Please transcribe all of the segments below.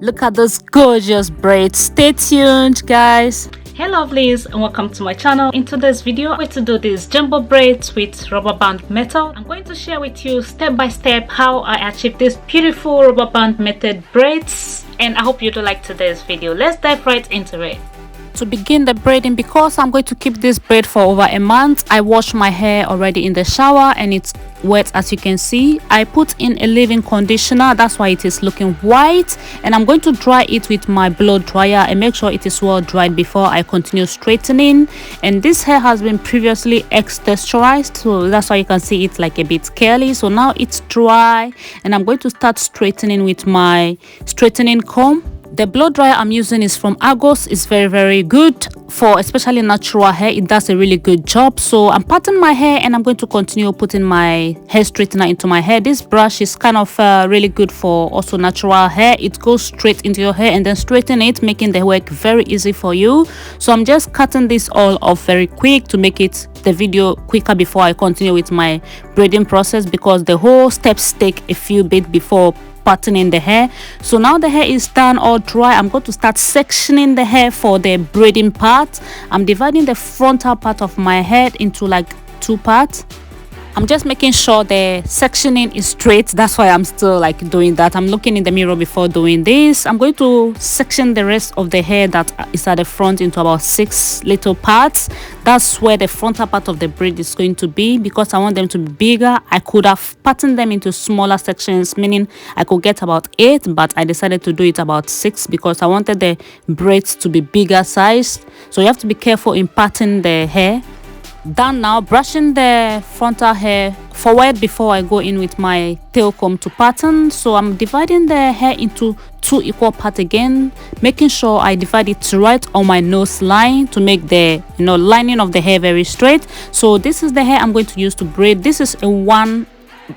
Look at those gorgeous braids. Stay tuned, guys. Hey lovelies, and welcome to my channel. In today's video, I'm going to do these jumbo braids with rubber band method. I'm going to share with you step by step how I achieved this beautiful rubber band method braids, and I hope you do like today's video. Let's dive right into it. To begin the braiding, because I'm going to keep this braid for over a month, I washed my hair already in the shower and it's wet, as you can see. I put in a leave-in conditioner, that's why it is looking white, and I'm going to dry it with my blow dryer and make sure it is well dried before I continue straightening. And this hair has been previously ex-texturized, so that's why you can see it's like a bit curly. So now it's dry and I'm going to start straightening with my straightening comb. The blow dryer I'm using is from Argos. It's very good for especially natural hair. It does a really good job. So I'm parting my hair and I'm going to continue putting my hair straightener into my hair. This brush is kind of really good for also natural hair. It goes straight into your hair and then straighten it, making the work very easy for you. So I'm just cutting this all off very quick to make it the video quicker before I continue with my braiding process, because the whole steps take a few bits before parting in the hair. So now the hair is done all dry, I'm going to start sectioning the hair for the braiding part. I'm dividing the frontal part of my head into like two parts. I'm just making sure the sectioning is straight. That's why I'm still like doing that. I'm looking in the mirror before doing this. I'm going to section the rest of the hair that is at the front into about 6 little parts. That's where the frontal part of the braid is going to be, because I want them to be bigger. I could have patterned them into smaller sections, meaning I could get about 8, but I decided to do it about 6 because I wanted the braids to be bigger sized. So you have to be careful in parting the hair. Done now, brushing the frontal hair forward before I go in with my tail comb to pattern. So I'm dividing the hair into 2 equal parts again, making sure I divide it right on my nose line to make the lining of the hair very straight. So this is the hair I'm going to use to braid. This is a 1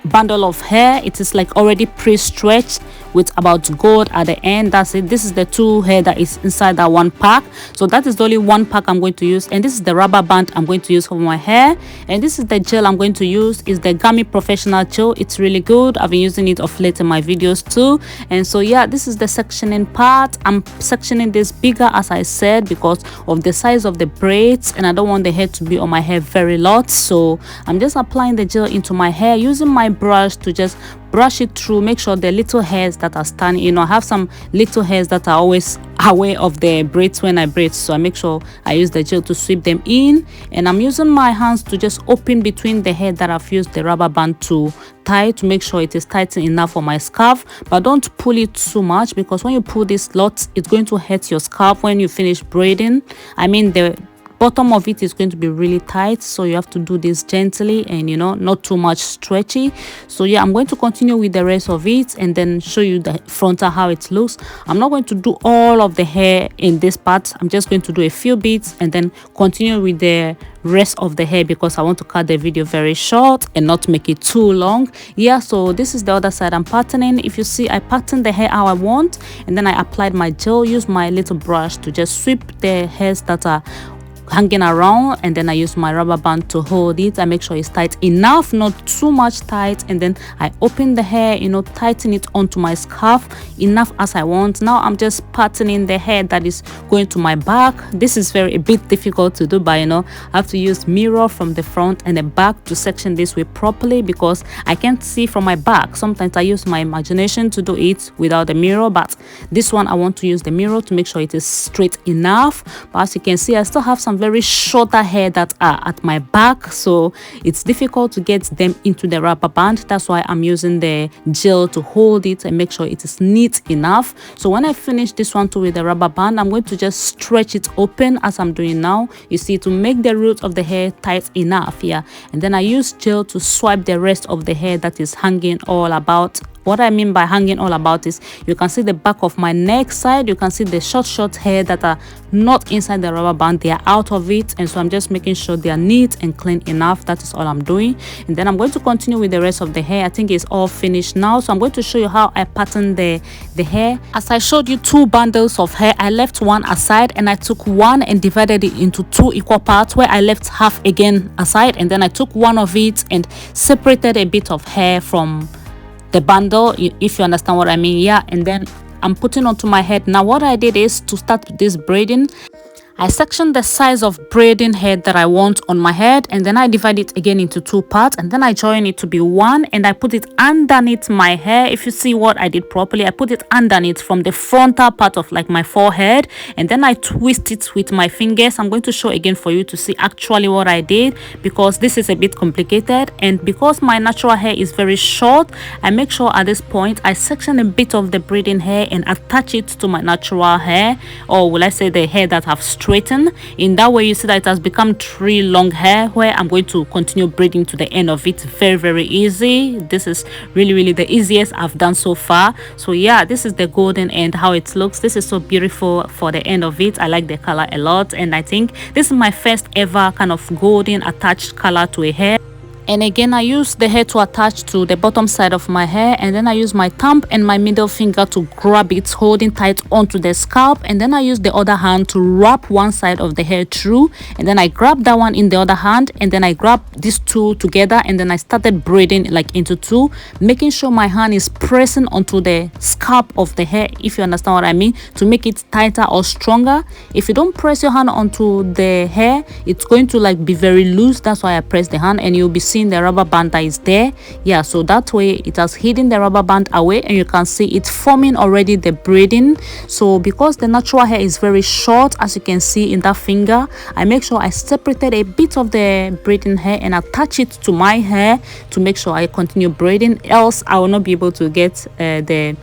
bundle of hair. It is like already pre-stretched with about gold at the end. That's it. This is the 2 hair that is inside that 1 pack. So that is the only 1 pack I'm going to use, and this is the rubber band I'm going to use for my hair. And this is the gel I'm going to use. Is the Gummy Professional gel. It's really good. I've been using it of late in my videos too. And so yeah, this is the sectioning part. I'm sectioning this bigger, as I said, because of the size of the braids, and I don't want the hair to be on my hair very lot. So I'm just applying the gel into my hair using my brush to just brush it through, make sure the little hairs that are standing, I have some little hairs that are always away of the braids when I braid, so I make sure I use the gel to sweep them in. And I'm using my hands to just open between the hair that I've used the rubber band to tie, to make sure it is tight enough for my scarf. But don't pull it too much, because when you pull this lot, it's going to hurt your scarf when you finish braiding. I mean, the bottom of it is going to be really tight, so you have to do this gently and not too much stretchy. So yeah, I'm going to continue with the rest of it and then show you the frontal how it looks. I'm not going to do all of the hair in this part. I'm just going to do a few bits and then continue with the rest of the hair, because I want to cut the video very short and not make it too long. Yeah, so this is the other side I'm patterning. If you see, I patterned the hair how I want, and then I applied my gel, use my little brush to just sweep the hairs that are hanging around, and then I use my rubber band to hold it. I make sure it's tight enough, not too much tight, and then I open the hair, tighten it onto my scarf enough as I want. Now I'm just patterning the hair that is going to my back. This is a bit difficult to do, but I have to use mirror from the front and the back to section this way properly, because I can't see from my back. Sometimes I use my imagination to do it without the mirror, but this one I want to use the mirror to make sure it is straight enough. But as you can see, I still have some very shorter hair that are at my back, so it's difficult to get them into the rubber band. That's why I'm using the gel to hold it and make sure it is neat enough. So when I finish this one too with the rubber band, I'm going to just stretch it open as I'm doing now, you see, to make the roots of the hair tight enough. Yeah, and then I use gel to swipe the rest of the hair that is hanging all about. What I mean by hanging all about is, you can see the back of my neck side, you can see the short hair that are not inside the rubber band, they are out of it, and so I'm just making sure they are neat and clean enough. That is all I'm doing. And then I'm going to continue with the rest of the hair. I think it's all finished now, so I'm going to show you how I pattern the hair. As I showed you 2 bundles of hair, I left one aside and I took one and divided it into 2 equal parts, where I left half again aside, and then I took one of it and separated a bit of hair from the bundle, if you understand what I mean. Yeah, and then I'm putting onto my head. Now what I did is, to start this braiding, I sectioned the size of braiding head that I want on my head, and then I divide it again into 2 parts, and then I join it to be 1, and I put it underneath my hair. If you see what I did properly, I put it underneath from the frontal part of like my forehead, and then I twist it with my fingers. I'm going to show again for you to see actually what I did, because this is a bit complicated, and because my natural hair is very short, I make sure at this point I section a bit of the braiding hair and attach it to my natural hair, or will I say the hair that have straighten. In that way, you see that it has become 3 long hair, where I'm going to continue braiding to the end of it. Very easy. This is really the easiest I've done so far. So yeah, this is the golden end, how it looks. This is so beautiful for the end of it. I like the color a lot, and I think this is my first ever kind of golden attached color to a hair. And again, I use the hair to attach to the bottom side of my hair, and then I use my thumb and my middle finger to grab it, holding tight onto the scalp, and then I use the other hand to wrap one side of the hair through, and then I grab that one in the other hand, and then I grab these 2 together, and then I started braiding like into 2, making sure my hand is pressing onto the scalp of the hair, if you understand what I mean, to make it tighter or stronger. If you don't press your hand onto the hair, it's going to like be very loose. That's why I press the hand, and you'll be seeing the rubber band that is there. Yeah, so that way it has hidden the rubber band away, and you can see it forming already the braiding. So because the natural hair is very short, as you can see in that finger, I make sure I separated a bit of the braiding hair and attach it to my hair to make sure I continue braiding, else I will not be able to get the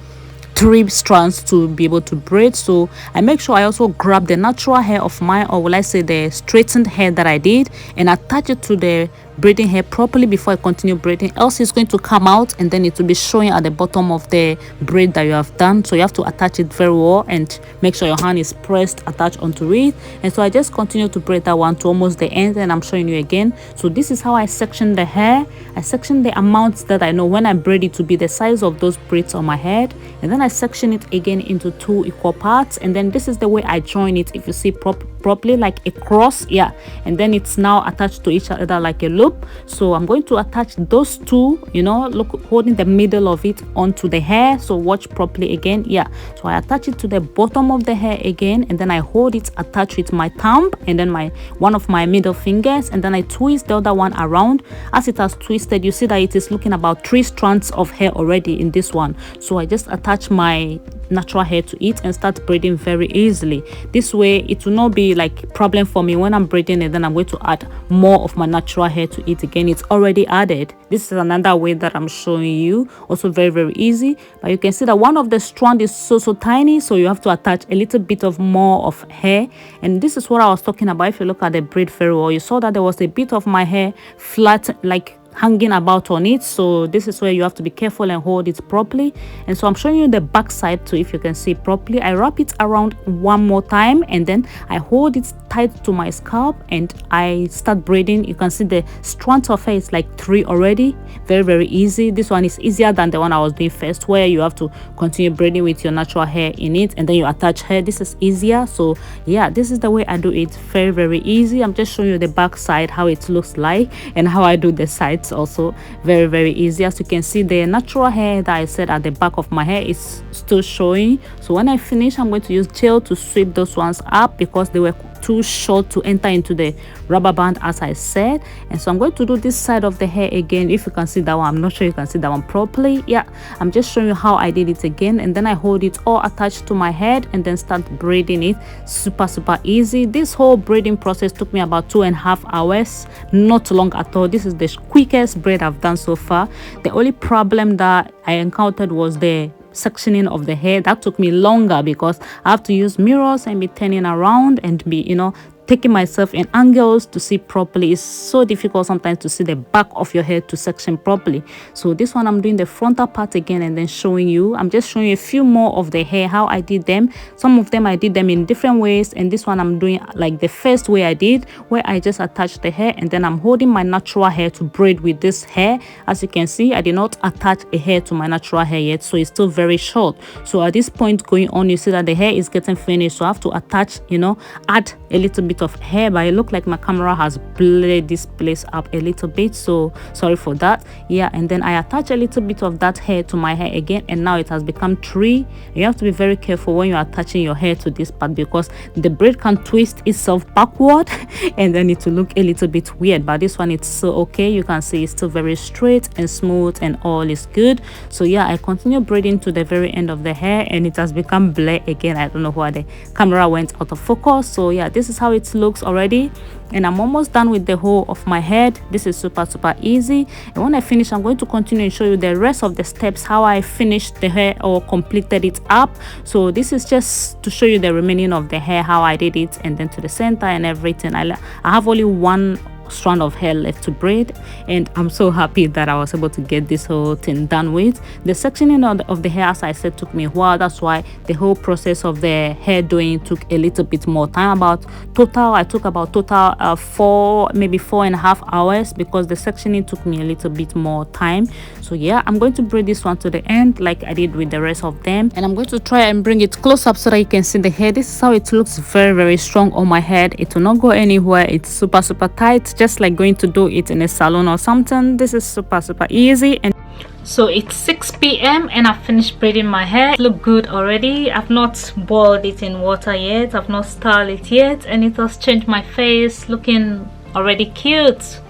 3 strands to be able to braid. So I make sure I also grab the natural hair of mine, or will I say the straightened hair that I did, and attach it to the braiding hair properly before I continue braiding, else it's going to come out and then it will be showing at the bottom of the braid that you have done. So you have to attach it very well and make sure your hand is pressed attached onto it. And so I just continue to braid that one to almost the end, and I'm showing you again. So this is how I section the hair. I section the amounts that I know when I braid it to be the size of those braids on my head, and then I section it again into 2 equal parts, and then this is the way I join it. If you see properly, like a cross, yeah, and then it's now attached to each other like a loop. So I'm going to attach those 2, you know, look, holding the middle of it onto the hair. So watch properly again. Yeah, so I attach it to the bottom of the hair again, and then I hold it attached with my thumb and then one of my middle fingers, and then I twist the other one around. As it has twisted, you see that it is looking about 3 strands of hair already in this one. So I just attach my natural hair to it and start braiding very easily. This way it will not be like problem for me when I'm braiding, and then I'm going to add more of my natural hair to it again. It's already added. This is another way that I'm showing you, also very easy. But you can see that one of the strand is so tiny, so you have to attach a little bit of more of hair. And this is what I was talking about. If you look at the braid very well, you saw that there was a bit of my hair flat, like hanging about on it. So this is where you have to be careful and hold it properly. And so I'm showing you the back side too. If you can see properly, I wrap it around one more time, and then I hold it tight to my scalp and I start braiding. You can see the strands of hair is like 3 already. Very easy. This one is easier than the one I was doing first, where you have to continue braiding with your natural hair in it and then you attach hair. This is easier. So yeah, this is the way I do it. Very easy. I'm just showing you the back side, how it looks like, and how I do the sides also. Very easy. As you can see, the natural hair that I said at the back of my hair is still showing. So when I finish, I'm going to use gel to sweep those ones up because they were too short to enter into the rubber band, as I said. And so I'm going to do this side of the hair again. If you can see that one, I'm not sure you can see that one properly. Yeah, I'm just showing you how I did it again, and then I hold it all attached to my head and then start braiding it. Super easy. This whole braiding process took me about 2.5 hours, not long at all. This is the quickest braid I've done so far. The only problem that I encountered was the sectioning of the hair. That took me longer because I have to use mirrors and be turning around and be, you know, taking myself in angles to see properly. It's so difficult sometimes to see the back of your hair to section properly. So this one I'm doing the frontal part again and then showing you. I'm just showing you a few more of the hair, how I did them. Some of them I did them in different ways, and this one I'm doing like the first way I did, where I just attached the hair and then I'm holding my natural hair to braid with this hair. As you can see, I did not attach a hair to my natural hair yet, so it's still very short. So at this point going on, you see that the hair is getting finished, so I have to attach, you know, add a little bit bit of hair, but it looked like my camera has blurred this place up a little bit, so sorry for that. Yeah, and then I attach a little bit of that hair to my hair again, and now it has become 3. You have to be very careful when you're attaching your hair to this part, because the braid can twist itself backward and then it will look a little bit weird. But this one, it's so okay. You can see it's still very straight and smooth and all is good. So yeah, I continue braiding to the very end of the hair, and it has become blur again. I don't know why the camera went out of focus. So yeah, this is how it looks already, and I'm almost done with the whole of my head. This is super easy, and when I finish, I'm going to continue and show you the rest of the steps, how I finished the hair or completed it up. So this is just to show you the remaining of the hair, how I did it, and then to the center and everything. I have only one strand of hair left to braid, and I'm so happy that I was able to get this whole thing done with. The sectioning of the hair, as I said, took me a while. That's why the whole process of the hair doing took a little bit more time. I took about total 4, maybe 4.5 hours, because the sectioning took me a little bit more time. So yeah, I'm going to braid this one to the end like I did with the rest of them, and I'm going to try and bring it close up so that you can see the hair. This is how it looks, very strong on my head. It will not go anywhere. It's super tight, just like going to do it in a salon or something. This is super easy. And so it's 6 p.m. and I've finished braiding my hair. It look good already. I've not boiled it in water yet, I've not styled it yet, and it has changed my face, looking already cute.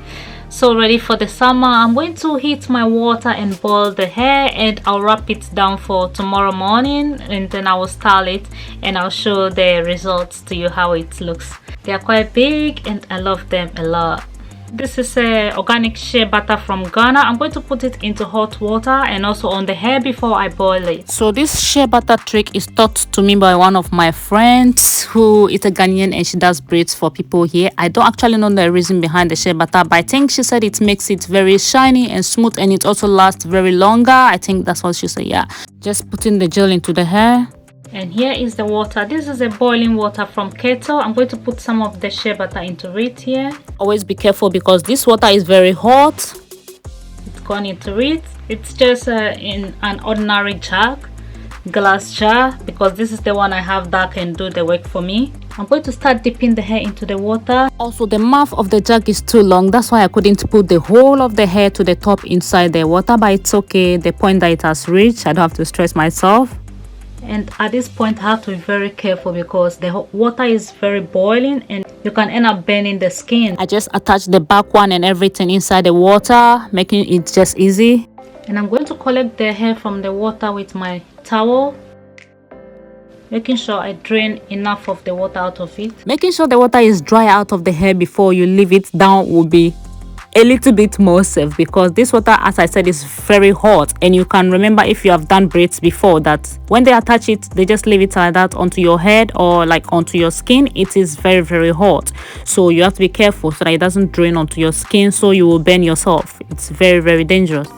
So ready for the summer. I'm going to heat my water and boil the hair, and I'll wrap it down for tomorrow morning, and then I will style it and I'll show the results to you, how it looks. They are quite big and I love them a lot. This is a organic shea butter from Ghana. I'm going to put it into hot water and also on the hair before I boil it. So this shea butter trick is taught to me by one of my friends who is a Ghanaian, and she does braids for people here. I don't actually know the reason behind the shea butter, but I think she said it makes it very shiny and smooth, and it also lasts very longer. I think that's what she said. Yeah, just putting the gel into the hair. And here is the water. This is a boiling water from kettle. I'm going to put some of the shea butter into it here. Always be careful, because this water is very hot. It's gone into it. It's just in an ordinary jug, glass jar, because this is the one I have that can do the work for me. I'm going to start dipping the hair into the water. Also, the mouth of the jug is too long. That's why I couldn't put the whole of the hair to the top inside the water, but it's okay. The point that it has reached, I don't have to stress myself. And at this point, I have to be very careful, because the water is very boiling and you can end up burning the skin. I just attached the back one and everything inside the water, making it just easy. And I'm going to collect the hair from the water with my towel, making sure I drain enough of the water out of it. Making sure the water is dry out of the hair before you leave it down will be a little bit more safe, because this water, as I said, is very hot. And you can remember, if you have done braids before, that when they attach it, they just leave it like that onto your head or like onto your skin. It is very hot, so you have to be careful so that it doesn't drain onto your skin, so you will burn yourself. It's very dangerous.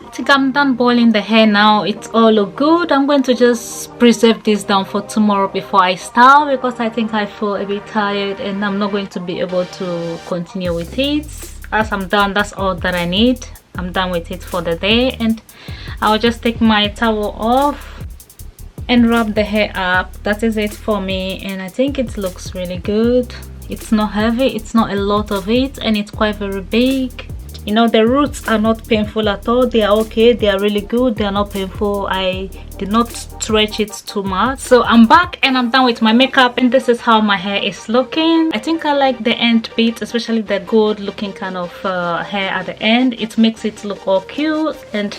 I think I'm done boiling the hair now. It's all look good. I'm going to just preserve this down for tomorrow before I style, because I think I feel a bit tired and I'm not going to be able to continue with it. As I'm done, that's all that I need. I'm done with it for the day, and I'll just take my towel off and wrap the hair up. That is it for me, and I think it looks really good. It's not heavy, it's not a lot of it, and it's quite very big. You know, the roots are not painful at all. They are okay, they are really good, they are not painful. I did not stretch it too much. So I'm back and I'm done with my makeup, and this is how my hair is looking. I think I like the end bit, especially the gold looking kind of hair at the end. It makes it look all cute, and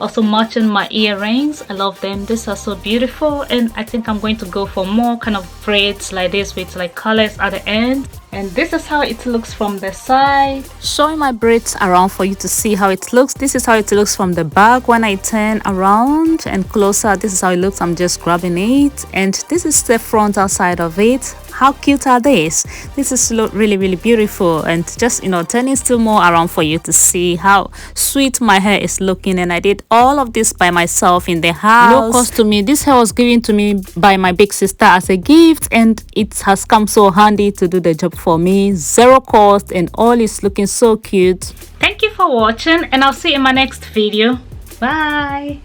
also matching my earrings. I love them. These are so beautiful, and I think I'm going to go for more kind of braids like this with like colors at the end. And this is how it looks from the side. Showing my braids around for you to see how it looks. This is how it looks from the back. When I turn around and closer, this is how it looks. I'm just grabbing it, and this is the frontal side of it. How cute are these? This is really beautiful, and just, you know, turning still more around for you to see how sweet my hair is looking. And I did all of this by myself in the house. No cost to me. This hair was given to me by my big sister as a gift, and it has come so handy to do the job for me. Zero cost, and all is looking so cute. Thank you for watching, and I'll see you in my next video. Bye.